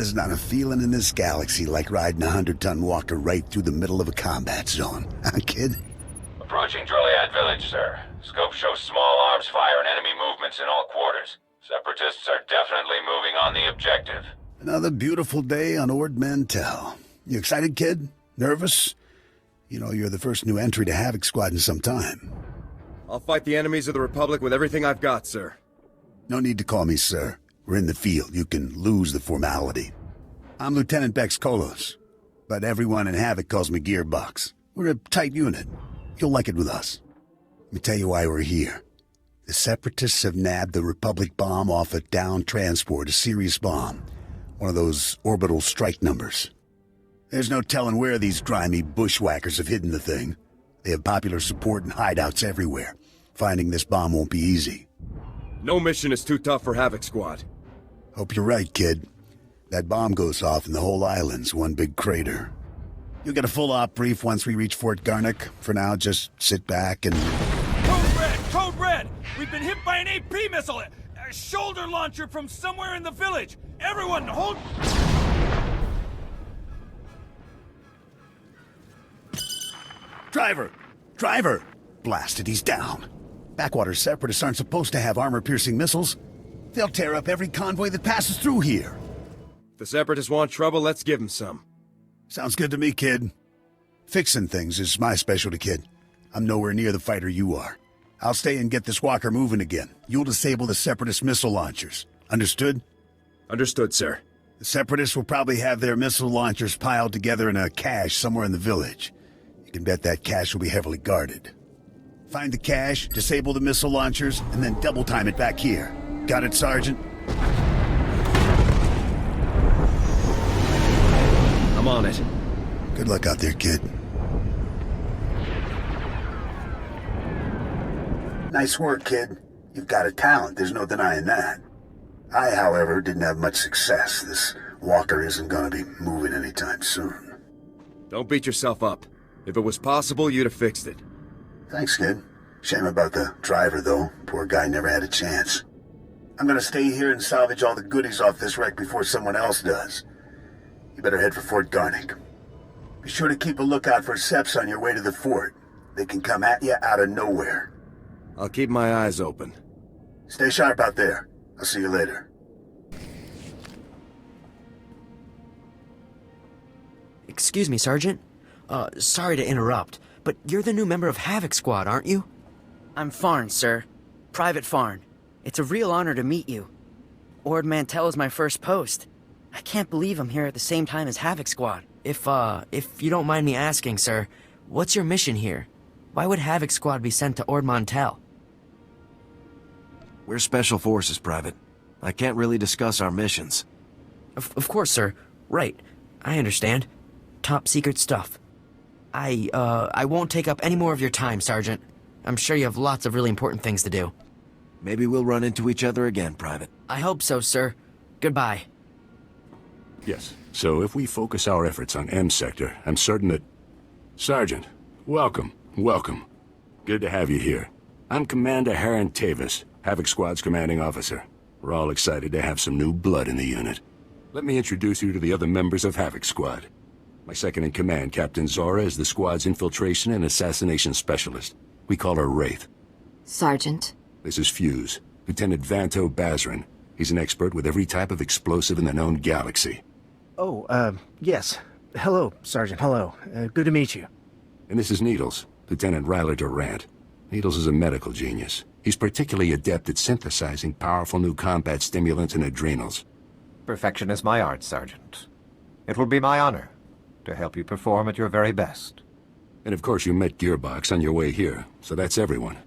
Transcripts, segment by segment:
there's not a feeling in this galaxy like riding a 100-ton walker right through the middle of a combat zone. Huh, kid? Approaching Driliad village, sir. Scope shows small arms fire and enemy movements in all quarters. Separatists are definitely moving on the objective. Another beautiful day on Ord Mantell. You excited, kid? Nervous? You know, you're the first new entry to Havoc Squad in some time. I'll fight the enemies of the Republic with everything I've got, sir. No need to call me sir. We're in the field. You can lose the formality. I'm Lieutenant Bex Kolos, but everyone in Havoc calls me Gearbox. We're a tight unit. You'll like it with us. Let me tell you why we're here. The Separatists have nabbed the Republic bomb off a downed transport, a serious bomb. One of those orbital strike numbers. There's no telling where these grimy bushwhackers have hidden the thing. They have popular support and hideouts everywhere. Finding this bomb won't be easy. No mission is too tough for Havoc Squad. Hope you're right, kid. That bomb goes off and the whole island's one big crater. You'll get a full op brief once we reach Fort Garnick. For now, just sit back and... Code Red! Code Red! We've been hit by an AP missile! A shoulder launcher from somewhere in the village! Everyone, hold... Driver! Driver! Blasted, he's down. Backwater Separatists aren't supposed to have armor-piercing missiles. They'll tear up every convoy that passes through here. If the Separatists want trouble, let's give them some. Sounds good to me, kid. Fixing things is my specialty, kid. I'm nowhere near the fighter you are. I'll stay and get this walker moving again. You'll disable the Separatist missile launchers. Understood? Understood, sir. The Separatists will probably have their missile launchers piled together in a cache somewhere in the village. You can bet that cache will be heavily guarded. Find the cache, disable the missile launchers, and then double time it back here. Got it, Sergeant? I'm on it. Good luck out there, kid. Nice work, kid. You've got a talent, there's no denying that. I, however, didn't have much success. This walker isn't gonna be moving anytime soon. Don't beat yourself up. If it was possible, you'd have fixed it. Thanks, kid. Shame about the driver, though. Poor guy never had a chance. I'm gonna stay here and salvage all the goodies off this wreck before someone else does. You better head for Fort Garnick. Be sure to keep a lookout for Seps on your way to the fort. They can come at you out of nowhere. I'll keep my eyes open. Stay sharp out there. I'll see you later. Excuse me, Sergeant. Sorry to interrupt, but you're the new member of Havoc Squad, aren't you? I'm Farn, sir. Private Farn. It's a real honor to meet you. Ord Mantell is my first post. I can't believe I'm here at the same time as Havoc Squad. If you don't mind me asking, sir, what's your mission here? Why would Havoc Squad be sent to Ord Mantell? We're Special Forces, Private. I can't really discuss our missions. Of course, sir. Right. I understand. Top secret stuff. I won't take up any more of your time, Sergeant. I'm sure you have lots of really important things to do. Maybe we'll run into each other again, Private. I hope so, sir. Goodbye. Yes, so if we focus our efforts on M Sector, I'm certain that... Sergeant, welcome, welcome. Good to have you here. I'm Commander Harren Tavis, Havoc Squad's commanding officer. We're all excited to have some new blood in the unit. Let me introduce you to the other members of Havoc Squad. My second-in-command, Captain Zora, is the squad's infiltration and assassination specialist. We call her Wraith. Sergeant. This is Fuse, Lieutenant Vanto Bazrin. He's an expert with every type of explosive in the known galaxy. Oh, yes. Hello, Sergeant, hello. Good to meet you. And this is Needles, Lieutenant Ryler Durant. Needles is a medical genius. He's particularly adept at synthesizing powerful new combat stimulants and adrenals. Perfection is my art, Sergeant. It will be my honor to help you perform at your very best. And of course you met Gearbox on your way here, so that's everyone.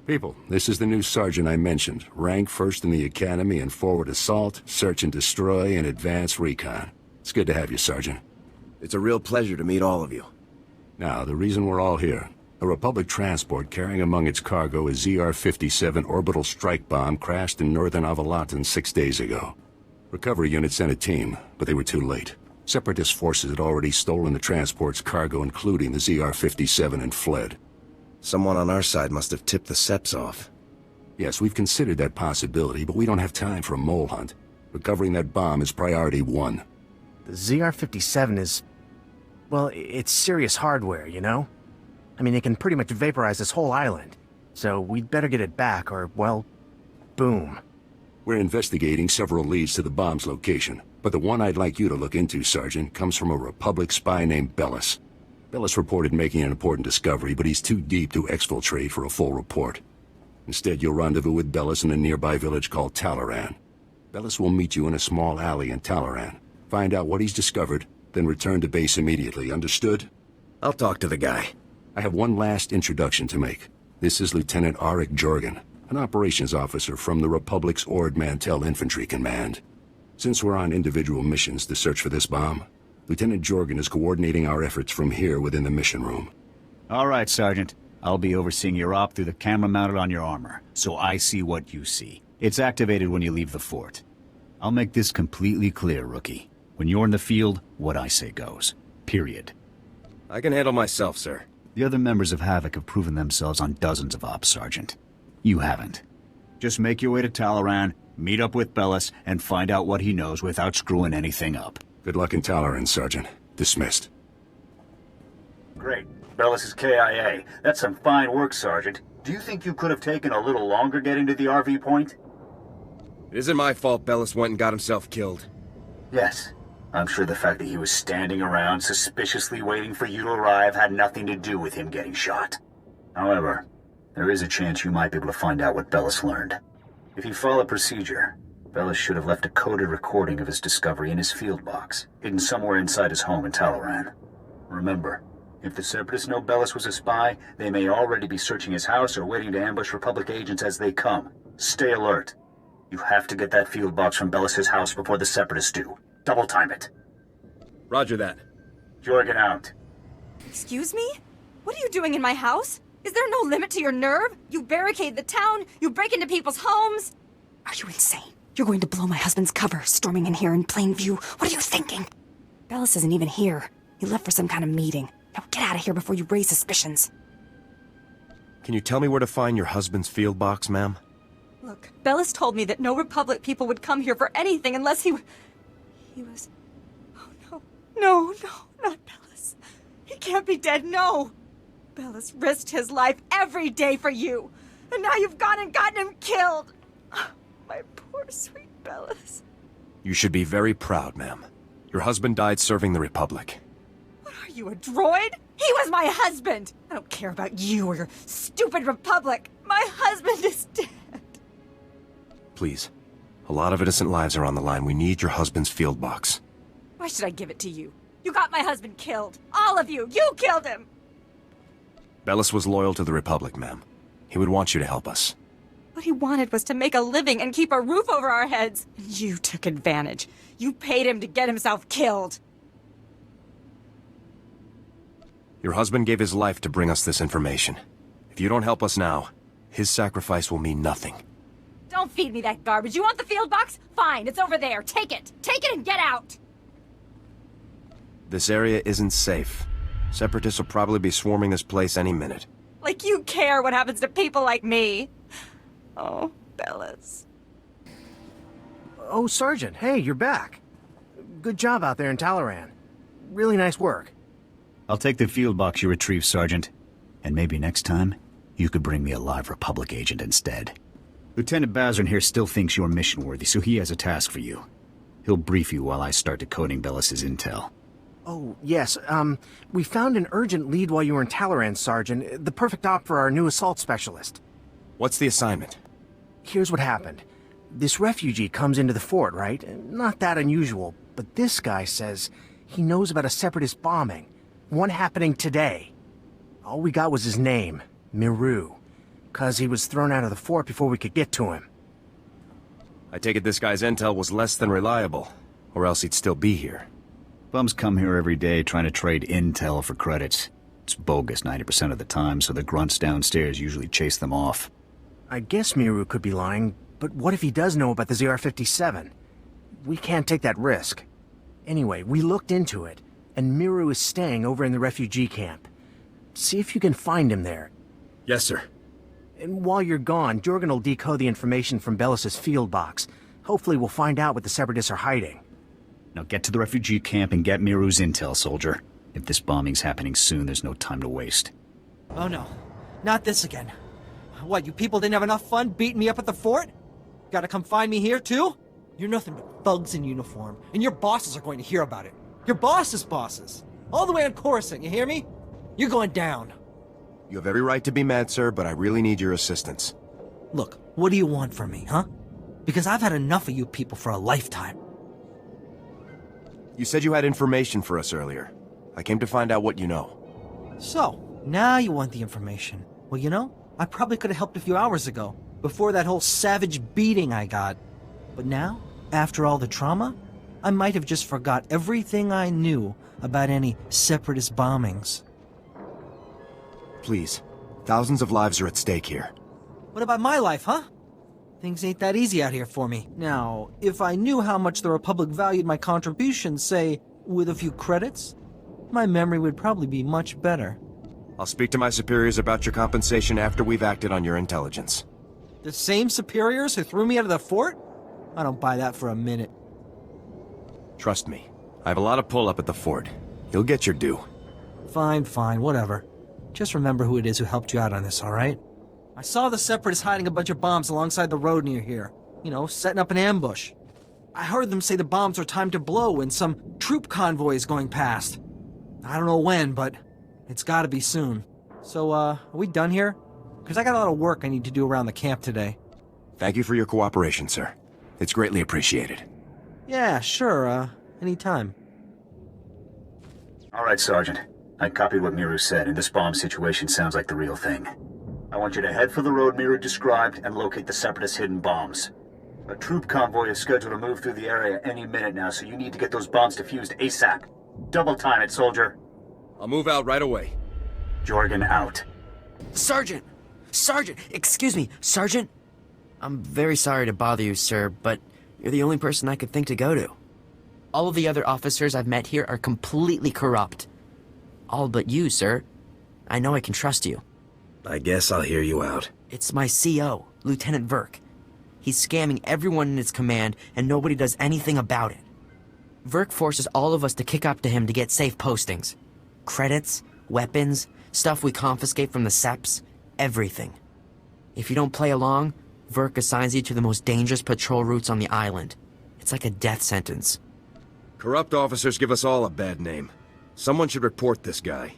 People, this is the new sergeant I mentioned, rank first in the academy in forward assault, search and destroy, and advanced recon. It's good to have you, Sergeant. It's a real pleasure to meet all of you. Now, the reason we're all here. A Republic transport carrying among its cargo a ZR-57 orbital strike bomb crashed in northern Avalatan 6 days ago. Recovery unit sent a team, but they were too late. Separatist forces had already stolen the transport's cargo, including the ZR-57, and fled. Someone on our side must have tipped the Seps off. Yes, we've considered that possibility, but we don't have time for a mole hunt. Recovering that bomb is priority 1. The ZR-57 is... well, it's serious hardware, you know? I mean, it can pretty much vaporize this whole island. So we'd better get it back, or, well, boom. We're investigating several leads to the bomb's location, but the one I'd like you to look into, Sergeant, comes from a Republic spy named Bellis. Bellis reported making an important discovery, but he's too deep to exfiltrate for a full report. Instead, you'll rendezvous with Bellis in a nearby village called Talaran. Bellis will meet you in a small alley in Talaran. Find out what he's discovered, then return to base immediately, understood? I'll talk to the guy. I have one last introduction to make. This is Lieutenant Arik Jorgen, an operations officer from the Republic's Ord Mantell Infantry Command. Since we're on individual missions to search for this bomb, Lieutenant Jorgen is coordinating our efforts from here within the mission room. All right, Sergeant. I'll be overseeing your op through the camera mounted on your armor, so I see what you see. It's activated when you leave the fort. I'll make this completely clear, Rookie. When you're in the field, what I say goes. Period. I can handle myself, sir. The other members of Havoc have proven themselves on dozens of ops, Sergeant. You haven't. Just make your way to Talaran, meet up with Bellis, and find out what he knows without screwing anything up. Good luck in Talaran, Sergeant. Dismissed. Great. Bellis is KIA. That's some fine work, Sergeant. Do you think you could have taken a little longer getting to the RV point? It isn't my fault Bellis went and got himself killed. Yes. I'm sure the fact that he was standing around suspiciously waiting for you to arrive had nothing to do with him getting shot. However, there is a chance you might be able to find out what Bellis learned. If you follow procedure, Bellis should have left a coded recording of his discovery in his field box, hidden somewhere inside his home in Talaran. Remember, if the Separatists know Bellis was a spy, they may already be searching his house or waiting to ambush Republic agents as they come. Stay alert. You have to get that field box from Bellis' house before the Separatists do. Double time it. Roger that. Jorgen out. Excuse me? What are you doing in my house? Is there no limit to your nerve? You barricade the town, you break into people's homes. Are you insane? You're going to blow my husband's cover, storming in here in plain view. What are you thinking? Bellis isn't even here. He left for some kind of meeting. Now get out of here before you raise suspicions. Can you tell me where to find your husband's field box, ma'am? Look, Bellis told me that no Republic people would come here for anything unless he was... Oh, no. No, not Bellis. He can't be dead, no. Bellis risked his life every day for you. And now you've gone and gotten him killed. My poor, sweet Bellis. You should be very proud, ma'am. Your husband died serving the Republic. What are you, a droid? He was my husband. I don't care about you or your stupid Republic. My husband is dead. Please. A lot of innocent lives are on the line. We need your husband's field box. Why should I give it to you? You got my husband killed. All of you. You killed him. Bellis was loyal to the Republic, ma'am. He would want you to help us. What he wanted was to make a living and keep a roof over our heads. And you took advantage. You paid him to get himself killed. Your husband gave his life to bring us this information. If you don't help us now, his sacrifice will mean nothing. Don't feed me that garbage. You want the field box? Fine, it's over there. Take it. Take it and get out. This area isn't safe. Separatists will probably be swarming this place any minute. Like you care what happens to people like me. Oh, Bellis. Oh, Sergeant, hey, you're back. Good job out there in Talaran. Really nice work. I'll take the field box you retrieved, Sergeant. And maybe next time, you could bring me a live Republic agent instead. Lieutenant Bazrin here still thinks you're mission-worthy, so he has a task for you. He'll brief you while I start decoding Bellis' intel. Oh, yes, we found an urgent lead while you were in Talaran, Sergeant. The perfect op for our new assault specialist. What's the assignment? Here's what happened. This refugee comes into the fort, right? Not that unusual, but this guy says he knows about a Separatist bombing. One happening today. All we got was his name, Miru. 'Cause he was thrown out of the fort before we could get to him. I take it this guy's intel was less than reliable, or else he'd still be here. Bums come here every day trying to trade intel for credits. It's bogus 90% of the time, so the grunts downstairs usually chase them off. I guess Miru could be lying, but what if he does know about the ZR-57? We can't take that risk. Anyway, we looked into it, and Miru is staying over in the refugee camp. See if you can find him there. Yes, sir. And while you're gone, Jorgen will decode the information from Bellis' field box. Hopefully we'll find out what the Separatists are hiding. Now get to the refugee camp and get Miru's intel, soldier. If this bombing's happening soon, there's no time to waste. Oh no, not this again. What, you people didn't have enough fun beating me up at the fort? Gotta come find me here too? You're nothing but thugs in uniform, and your bosses are going to hear about it. Your boss's bosses. All the way on Coruscant, you hear me? You're going down. You have every right to be mad, sir, but I really need your assistance. Look, what do you want from me, huh? Because I've had enough of you people for a lifetime. You said you had information for us earlier. I came to find out what you know. So, now you want the information. Well, you know, I probably could have helped a few hours ago, before that whole savage beating I got. But now, after all the trauma, I might have just forgot everything I knew about any separatist bombings. Please. Thousands of lives are at stake here. What about my life, huh? Things ain't that easy out here for me. Now, if I knew how much the Republic valued my contribution, say, with a few credits, my memory would probably be much better. I'll speak to my superiors about your compensation after we've acted on your intelligence. The same superiors who threw me out of the fort? I don't buy that for a minute. Trust me. I have a lot of pull up at the fort. You'll get your due. Fine, whatever. Just remember who it is who helped you out on this, alright? I saw the Separatists hiding a bunch of bombs alongside the road near here. You know, setting up an ambush. I heard them say the bombs are timed to blow when some troop convoy is going past. I don't know when, but it's gotta be soon. So, are we done here? Because I got a lot of work I need to do around the camp today. Thank you for your cooperation, sir. It's greatly appreciated. Yeah, sure, anytime. All right, Sergeant. I copied what Miru said, and this bomb situation sounds like the real thing. I want you to head for the road Miru described and locate the Separatist hidden bombs. A troop convoy is scheduled to move through the area any minute now, so you need to get those bombs defused ASAP. Double time it, soldier. I'll move out right away. Jorgen out. Sergeant! Sergeant! Excuse me, Sergeant? I'm very sorry to bother you, sir, but you're the only person I could think to go to. All of the other officers I've met here are completely corrupt. All but you, sir. I know I can trust you. I guess I'll hear you out. It's my CO, Lieutenant Verk. He's scamming everyone in his command, and nobody does anything about it. Verk forces all of us to kick up to him to get safe postings. Credits, weapons, stuff we confiscate from the Seps, everything. If you don't play along, Verk assigns you to the most dangerous patrol routes on the island. It's like a death sentence. Corrupt officers give us all a bad name. Someone should report this guy.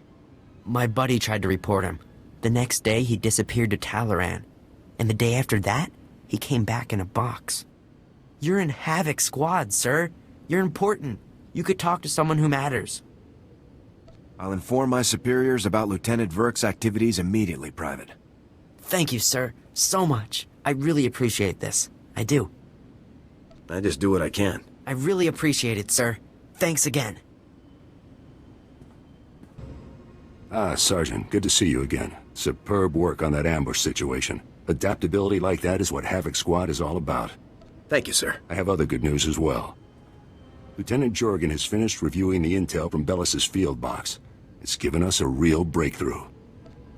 My buddy tried to report him. The next day, he disappeared to Talaran. And the day after that, he came back in a box. You're in Havoc Squad, sir. You're important. You could talk to someone who matters. I'll inform my superiors about Lieutenant Verk's activities immediately, Private. Thank you, sir. So much. I really appreciate this. I do. I just do what I can. I really appreciate it, sir. Thanks again. Ah, Sergeant, good to see you again. Superb work on that ambush situation. Adaptability like that is what Havoc Squad is all about. Thank you, sir. I have other good news as well. Lieutenant Jorgen has finished reviewing the intel from Bellis's field box. It's given us a real breakthrough.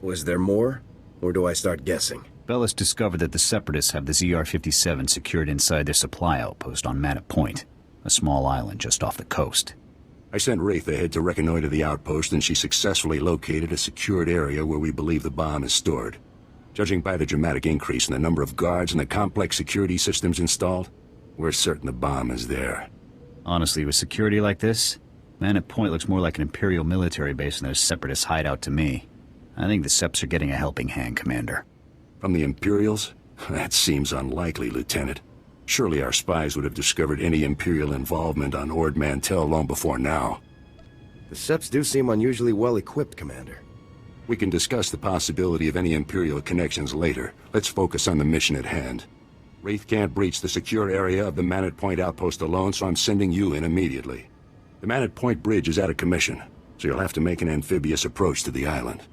Was there more? Or do I start guessing? Bellis discovered that the Separatists have the ZR-57 secured inside their supply outpost on Manor Point, a small island just off the coast. I sent Wraith ahead to reconnoiter the outpost, and she successfully located a secured area where we believe the bomb is stored. Judging by the dramatic increase in the number of guards and the complex security systems installed, we're certain the bomb is there. Honestly, with security like this, Manor Point looks more like an Imperial military base than a Separatist hideout to me. I think the Seps are getting a helping hand, Commander. From the Imperials? That seems unlikely, Lieutenant. Surely our spies would have discovered any Imperial involvement on Ord Mantell long before now. The Seps do seem unusually well-equipped, Commander. We can discuss the possibility of any Imperial connections later. Let's focus on the mission at hand. Wraith can't breach the secure area of the Manor Point outpost alone, so I'm sending you in immediately. The Manor Point bridge is out of commission, so you'll have to make an amphibious approach to the island.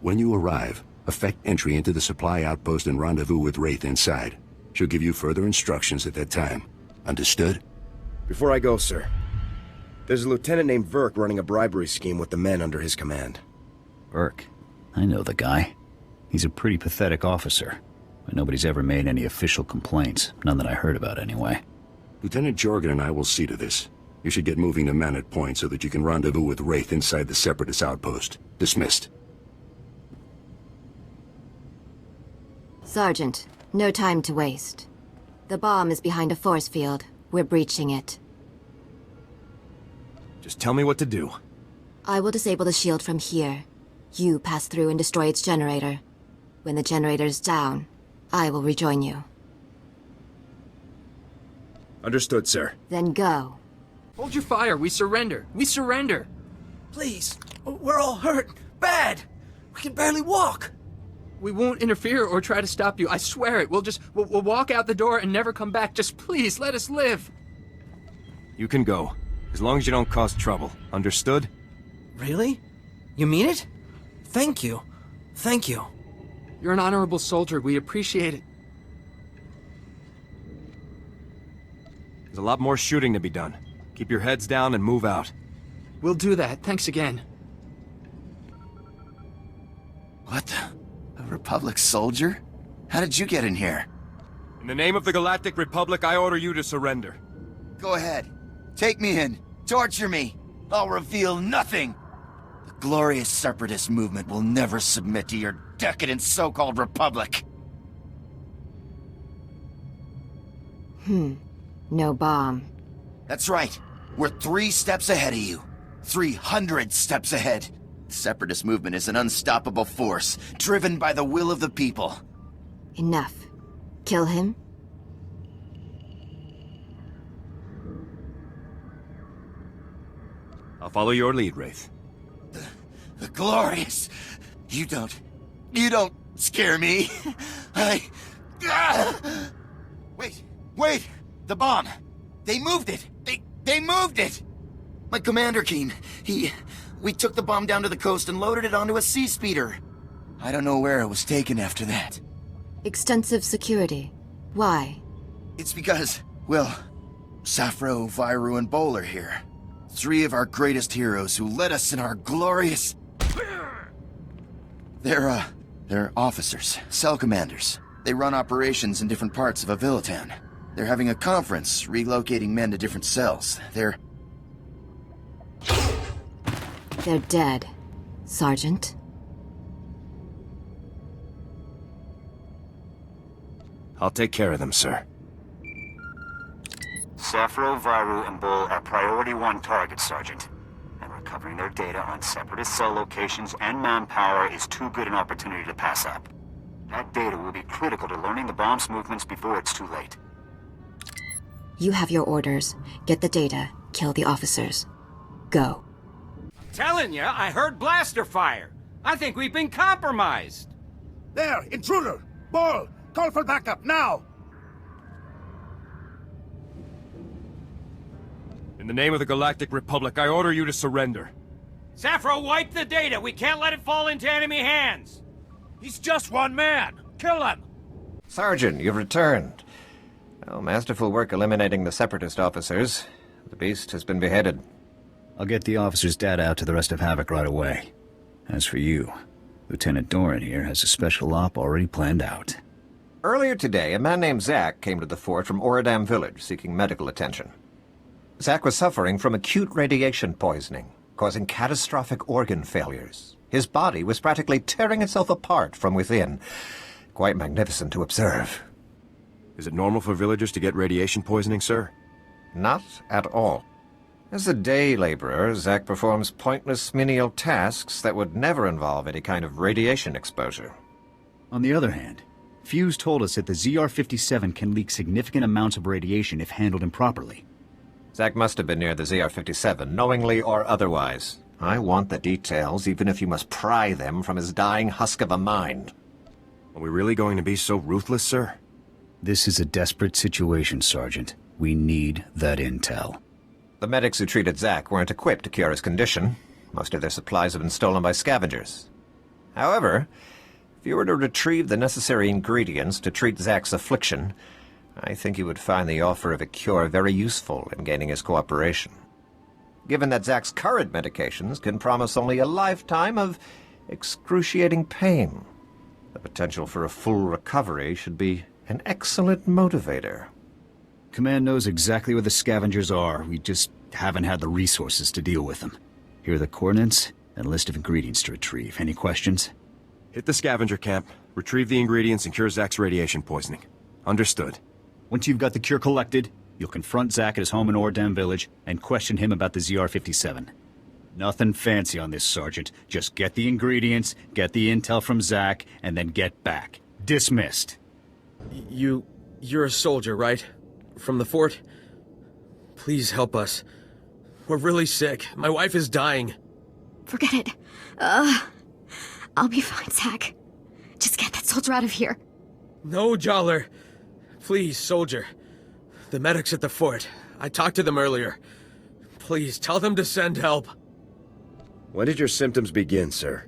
When you arrive, effect entry into the supply outpost and rendezvous with Wraith inside. She'll give you further instructions at that time. Understood? Before I go, sir, there's a lieutenant named Verk running a bribery scheme with the men under his command. Verk? I know the guy. He's a pretty pathetic officer, but nobody's ever made any official complaints. None that I heard about, anyway. Lieutenant Jorgen and I will see to this. You should get moving the men at point so that you can rendezvous with Wraith inside the Separatist outpost. Dismissed. Sergeant, no time to waste. The bomb is behind a force field. We're breaching it. Just tell me what to do. I will disable the shield from here. You pass through and destroy its generator. When the generator's down, I will rejoin you. Understood, sir. Then go. Hold your fire. We surrender. We surrender. Please, we're all hurt. Bad. We can barely walk. We won't interfere or try to stop you. I swear it. We'll walk out the door and never come back. Just please, let us live. You can go, as long as you don't cause trouble. Understood? Really? You mean it? Thank you. Thank you. You're an honorable soldier. We appreciate it. There's a lot more shooting to be done. Keep your heads down and move out. We'll do that. Thanks again. What the? A Republic soldier? How did you get in here? In the name of the Galactic Republic, I order you to surrender. Go ahead. Take me in. Torture me. I'll reveal nothing. The glorious Separatist movement will never submit to your decadent so-called Republic. No bomb. That's right. We're 3 steps ahead of you. 300 steps ahead. The Separatist movement is an unstoppable force, driven by the will of the people. Enough. Kill him? I'll follow your lead, Wraith. The glorious. You don't scare me. Wait! The bomb! They moved it! They moved it! My commander, Keen, we took the bomb down to the coast and loaded it onto a sea speeder. I don't know where it was taken after that. Extensive security. Why? It's because, well, Swtor, Viru, and Bol are here. 3 of our greatest heroes who led us in our glorious... They're officers, cell commanders. They run operations in different parts of Avilatown. They're having a conference, relocating men to different cells. They're dead, Sergeant. I'll take care of them, sir. Swtor, Viru, and Bol are Priority 1 targets, Sergeant. And recovering their data on Separatist cell locations and manpower is too good an opportunity to pass up. That data will be critical to learning the bomb's movements before it's too late. You have your orders. Get the data. Kill the officers. Go. Telling you, I heard blaster fire. I think we've been compromised. There, intruder! Bol, call for backup, now! In the name of the Galactic Republic, I order you to surrender. Swtor, wipe the data. We can't let it fall into enemy hands. He's just one man. Kill him. Sergeant, you've returned. Well, masterful work eliminating the Separatist officers. The beast has been beheaded. I'll get the officer's data out to the rest of Havoc right away. As for you, Lieutenant Doran here has a special op already planned out. Earlier today, a man named Zach came to the fort from Oradam village seeking medical attention. Zach was suffering from acute radiation poisoning, causing catastrophic organ failures. His body was practically tearing itself apart from within. Quite magnificent to observe. Is it normal for villagers to get radiation poisoning, sir? Not at all. As a day laborer, Zach performs pointless menial tasks that would never involve any kind of radiation exposure. On the other hand, Fuse told us that the ZR-57 can leak significant amounts of radiation if handled improperly. Zach must have been near the ZR-57, knowingly or otherwise. I want the details, even if you must pry them from his dying husk of a mind. Are we really going to be so ruthless, sir? This is a desperate situation, Sergeant. We need that intel. The medics who treated Zach weren't equipped to cure his condition. Most of their supplies have been stolen by scavengers. However, if you were to retrieve the necessary ingredients to treat Zach's affliction, I think you would find the offer of a cure very useful in gaining his cooperation. Given that Zach's current medications can promise only a lifetime of excruciating pain, the potential for a full recovery should be an excellent motivator. Command knows exactly where the scavengers are. We just haven't had the resources to deal with them. Here are the coordinates and a list of ingredients to retrieve. Any questions? Hit the scavenger camp, retrieve the ingredients, and cure Zach's radiation poisoning. Understood. Once you've got the cure collected, you'll confront Zach at his home in Ordam Village and question him about the ZR-57. Nothing fancy on this, Sergeant. Just get the ingredients, get the intel from Zach, and then get back. Dismissed. You're a soldier, right? From the fort? Please help us. We're really sick. My wife is dying. Forget it. I'll be fine, Zach. Just get that soldier out of here. No, Jollar. Please, soldier. The medics at the fort. I talked to them earlier. Please, tell them to send help. When did your symptoms begin, sir?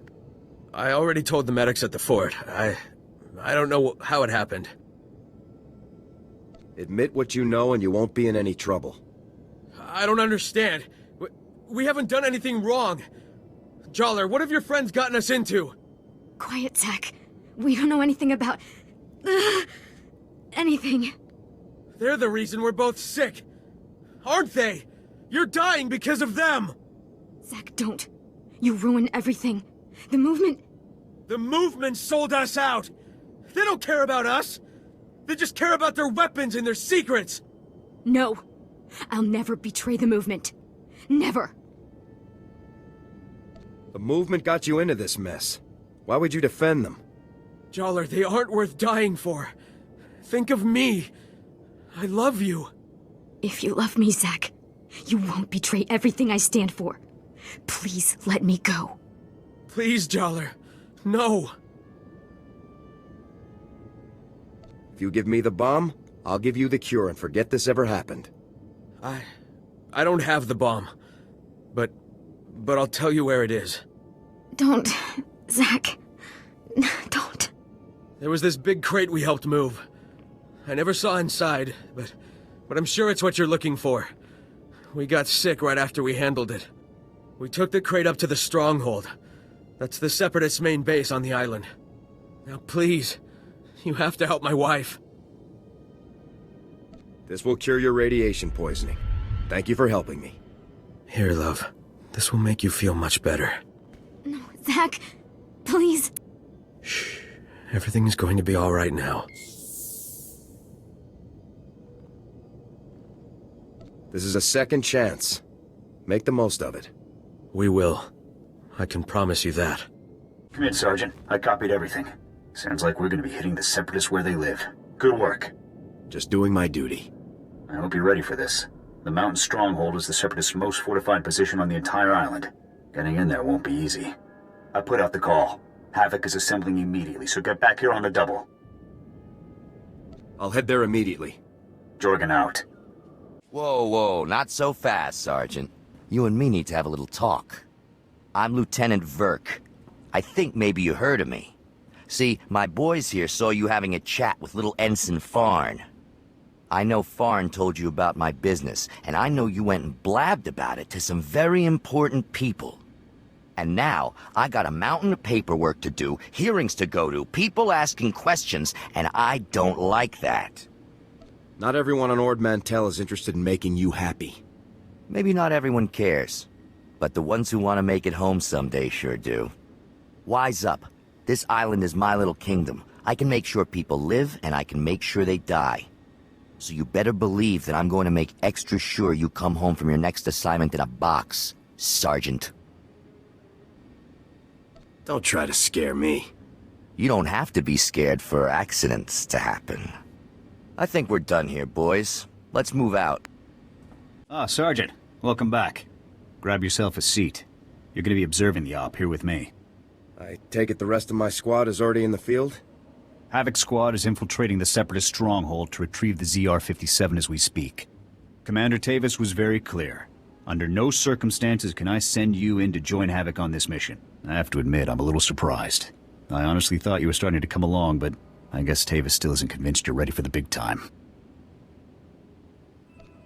I already told the medics at the fort. I don't know how it happened. Admit what you know and you won't be in any trouble. I don't understand. We haven't done anything wrong. Jollar, what have your friends gotten us into? Quiet, Zach. We don't know anything about... anything. They're the reason we're both sick. Aren't they? You're dying because of them! Zach, don't. You ruin everything. The movement... The movement sold us out! They don't care about us! They just care about their weapons and their secrets! No. I'll never betray the movement. Never. The movement got you into this mess. Why would you defend them? Jollar, they aren't worth dying for. Think of me. I love you. If you love me, Zach, you won't betray everything I stand for. Please let me go. Please, Jollar. No. If you give me the bomb, I'll give you the cure and forget this ever happened. I don't have the bomb. But I'll tell you where it is. Don't, Zach. Don't. There was this big crate we helped move. I never saw inside, but I'm sure it's what you're looking for. We got sick right after we handled it. We took the crate up to the stronghold. That's the Separatists' main base on the island. Now please, you have to help my wife. This will cure your radiation poisoning. Thank you for helping me. Here, love. This will make you feel much better. No, Zach. Please. Shh. Everything's going to be all right now. This is a second chance. Make the most of it. We will. I can promise you that. Come in, Sergeant. I copied everything. Sounds like we're gonna be hitting the Separatists where they live. Good work. Just doing my duty. I hope you're ready for this. The mountain stronghold is the Separatists' most fortified position on the entire island. Getting in there won't be easy. I put out the call. Havoc is assembling immediately, so get back here on the double. I'll head there immediately. Jorgen out. Whoa, not so fast, Sergeant. You and me need to have a little talk. I'm Lieutenant Verk. I think maybe you heard of me. See, my boys here saw you having a chat with little Ensign Farn. I know Farn told you about my business, and I know you went and blabbed about it to some very important people. And now, I got a mountain of paperwork to do, hearings to go to, people asking questions, and I don't like that. Not everyone on Ord Mantell is interested in making you happy. Maybe not everyone cares, but the ones who want to make it home someday sure do. Wise up. This island is my little kingdom. I can make sure people live, and I can make sure they die. So you better believe that I'm going to make extra sure you come home from your next assignment in a box, Sergeant. Don't try to scare me. You don't have to be scared for accidents to happen. I think we're done here, boys. Let's move out. Ah, Sergeant. Welcome back. Grab yourself a seat. You're going to be observing the op here with me. I take it the rest of my squad is already in the field? Havoc Squad is infiltrating the Separatist stronghold to retrieve the ZR-57 as we speak. Commander Tavis was very clear. Under no circumstances can I send you in to join Havoc on this mission. I have to admit, I'm a little surprised. I honestly thought you were starting to come along, but I guess Tavis still isn't convinced you're ready for the big time.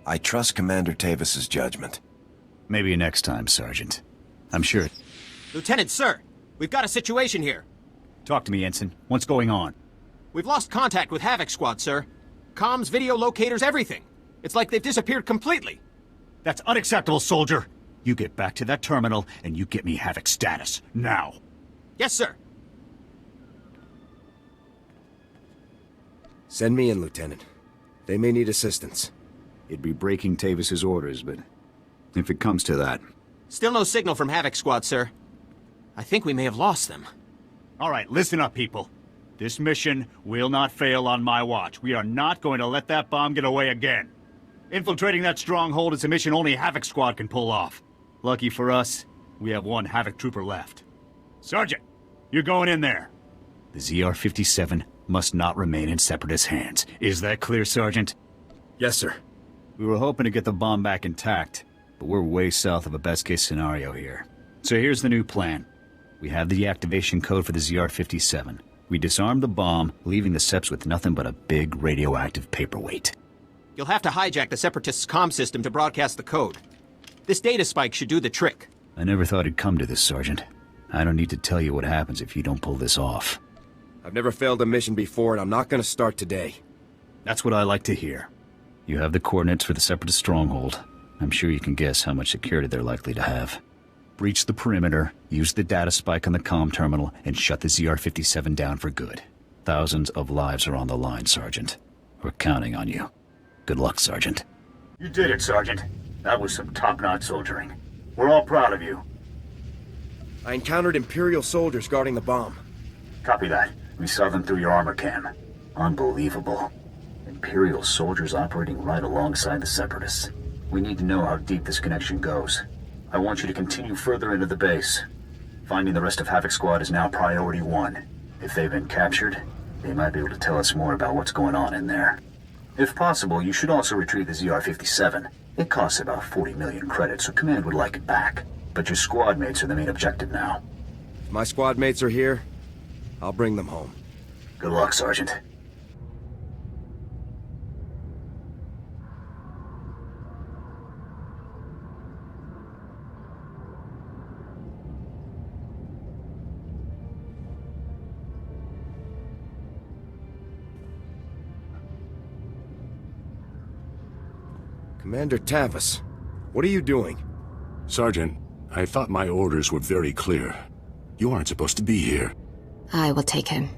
I trust Commander Tavis's judgment. Maybe next time, Sergeant. I'm sure... Lieutenant, sir! We've got a situation here. Talk to me, Ensign. What's going on? We've lost contact with Havoc Squad, sir. Comms, video locators, everything. It's like they've disappeared completely. That's unacceptable, soldier! You get back to that terminal, and you get me Havoc status. Now! Yes, sir. Send me in, Lieutenant. They may need assistance. It'd be breaking Tavis's orders, but if it comes to that... Still no signal from Havoc Squad, sir. I think we may have lost them. All right, listen up, people. This mission will not fail on my watch. We are not going to let that bomb get away again. Infiltrating that stronghold is a mission only Havoc Squad can pull off. Lucky for us, we have one Havoc trooper left. Sergeant, you're going in there. The ZR-57 must not remain in Separatist hands. Is that clear, Sergeant? Yes, sir. We were hoping to get the bomb back intact, but we're way south of a best-case scenario here. So here's the new plan. We have the activation code for the ZR-57. We disarm the bomb, leaving the Seps with nothing but a big radioactive paperweight. You'll have to hijack the Separatists' comm system to broadcast the code. This data spike should do the trick. I never thought it'd come to this, Sergeant. I don't need to tell you what happens if you don't pull this off. I've never failed a mission before, and I'm not gonna start today. That's what I like to hear. You have the coordinates for the Separatist stronghold. I'm sure you can guess how much security they're likely to have. Breach the perimeter, use the data spike on the comm terminal, and shut the ZR-57 down for good. Thousands of lives are on the line, Sergeant. We're counting on you. Good luck, Sergeant. You did it, Sergeant. That was some top-notch soldiering. We're all proud of you. I encountered Imperial soldiers guarding the bomb. Copy that. We saw them through your armor cam. Unbelievable. Imperial soldiers operating right alongside the Separatists. We need to know how deep this connection goes. I want you to continue further into the base. Finding the rest of Havoc Squad is now priority 1. If they've been captured, they might be able to tell us more about what's going on in there. If possible, you should also retrieve the ZR-57. It costs about 40 million credits, so Command would like it back. But your squad mates are the main objective now. If my squad mates are here, I'll bring them home. Good luck, Sergeant. Commander Tavis, what are you doing? Sergeant, I thought my orders were very clear. You aren't supposed to be here. I will take him.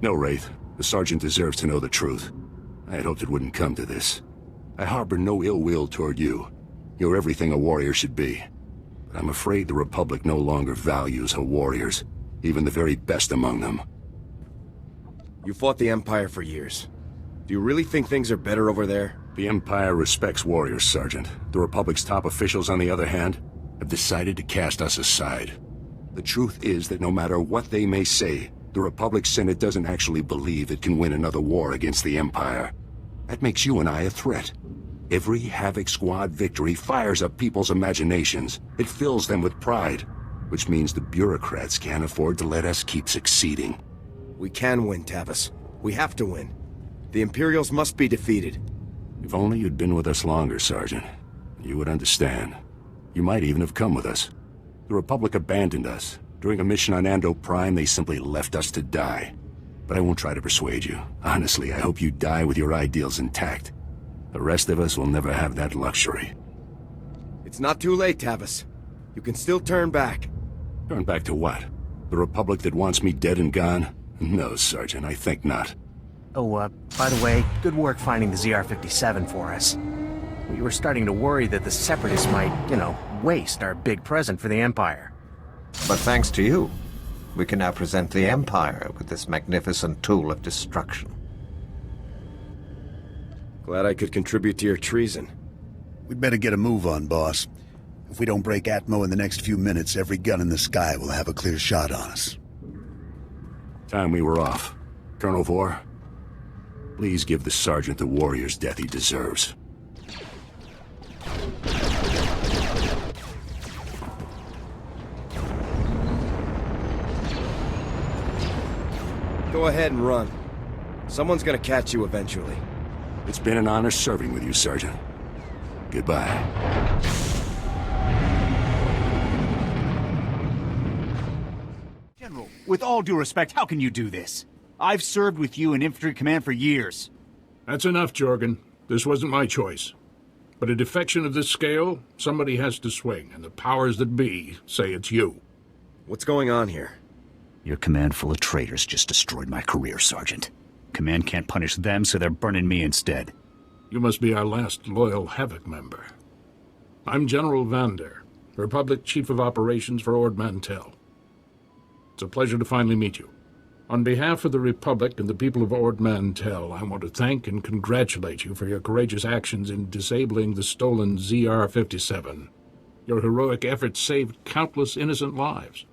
No, Wraith. The Sergeant deserves to know the truth. I had hoped it wouldn't come to this. I harbor no ill will toward you. You're everything a warrior should be. But I'm afraid the Republic no longer values her warriors, even the very best among them. You fought the Empire for years. Do you really think things are better over there? The Empire respects warriors, Sergeant. The Republic's top officials, on the other hand, have decided to cast us aside. The truth is that no matter what they may say, the Republic Senate doesn't actually believe it can win another war against the Empire. That makes you and I a threat. Every Havoc Squad victory fires up people's imaginations. It fills them with pride, which means the bureaucrats can't afford to let us keep succeeding. We can win, Tavis. We have to win. The Imperials must be defeated. If only you'd been with us longer, Sergeant. You would understand. You might even have come with us. The Republic abandoned us. During a mission on Ando Prime, they simply left us to die. But I won't try to persuade you. Honestly, I hope you die with your ideals intact. The rest of us will never have that luxury. It's not too late, Tavis. You can still turn back. Turn back to what? The Republic that wants me dead and gone? No, Sergeant, I think not. Oh, by the way, good work finding the ZR-57 for us. We were starting to worry that the Separatists might, waste our big present for the Empire. But thanks to you, we can now present the Empire with this magnificent tool of destruction. Glad I could contribute to your treason. We'd better get a move on, boss. If we don't break Atmo in the next few minutes, every gun in the sky will have a clear shot on us. Time we were off. Colonel Vore, please give the Sergeant the warrior's death he deserves. Go ahead and run. Someone's gonna catch you eventually. It's been an honor serving with you, Sergeant. Goodbye. General, with all due respect, how can you do this? I've served with you in Infantry Command for years. That's enough, Jorgen. This wasn't my choice. But a defection of this scale, somebody has to swing, and the powers that be say it's you. What's going on here? Your command full of traitors just destroyed my career, Sergeant. Command can't punish them, so they're burning me instead. You must be our last loyal Havoc member. I'm General Vander, Republic Chief of Operations for Ord Mantell. It's a pleasure to finally meet you. On behalf of the Republic and the people of Ord Mantell, I want to thank and congratulate you for your courageous actions in disabling the stolen ZR-57. Your heroic efforts saved countless innocent lives.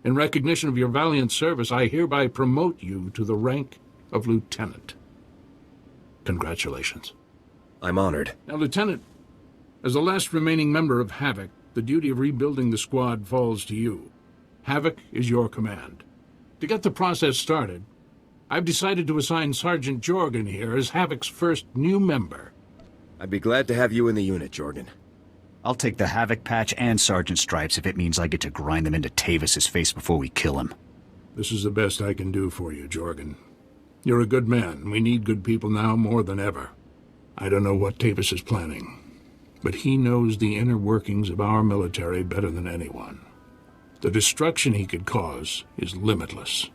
In recognition of your valiant service, I hereby promote you to the rank of Lieutenant. Congratulations. I'm honored. Now, Lieutenant, as the last remaining member of Havoc, the duty of rebuilding the squad falls to you. Havoc is your command. To get the process started, I've decided to assign Sergeant Jorgen here as Havoc's first new member. I'd be glad to have you in the unit, Jorgen. I'll take the Havoc patch and Sergeant Stripes if it means I get to grind them into Tavis's face before we kill him. This is the best I can do for you, Jorgen. You're a good man. We need good people now more than ever. I don't know what Tavis is planning, but he knows the inner workings of our military better than anyone. The destruction he could cause is limitless.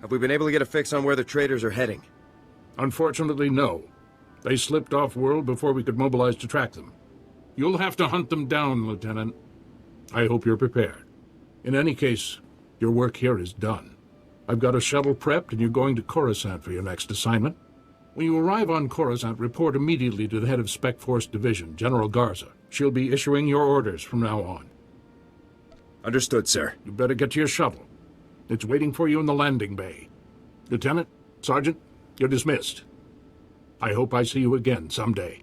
Have we been able to get a fix on where the traitors are heading? Unfortunately, no. They slipped off-world before we could mobilize to track them. You'll have to hunt them down, Lieutenant. I hope you're prepared. In any case, your work here is done. I've got a shuttle prepped, and you're going to Coruscant for your next assignment. When you arrive on Coruscant, report immediately to the head of Spec Force Division, General Garza. She'll be issuing your orders from now on. Understood, sir. You better get to your shuttle. It's waiting for you in the landing bay. Lieutenant, Sergeant, you're dismissed. I hope I see you again someday.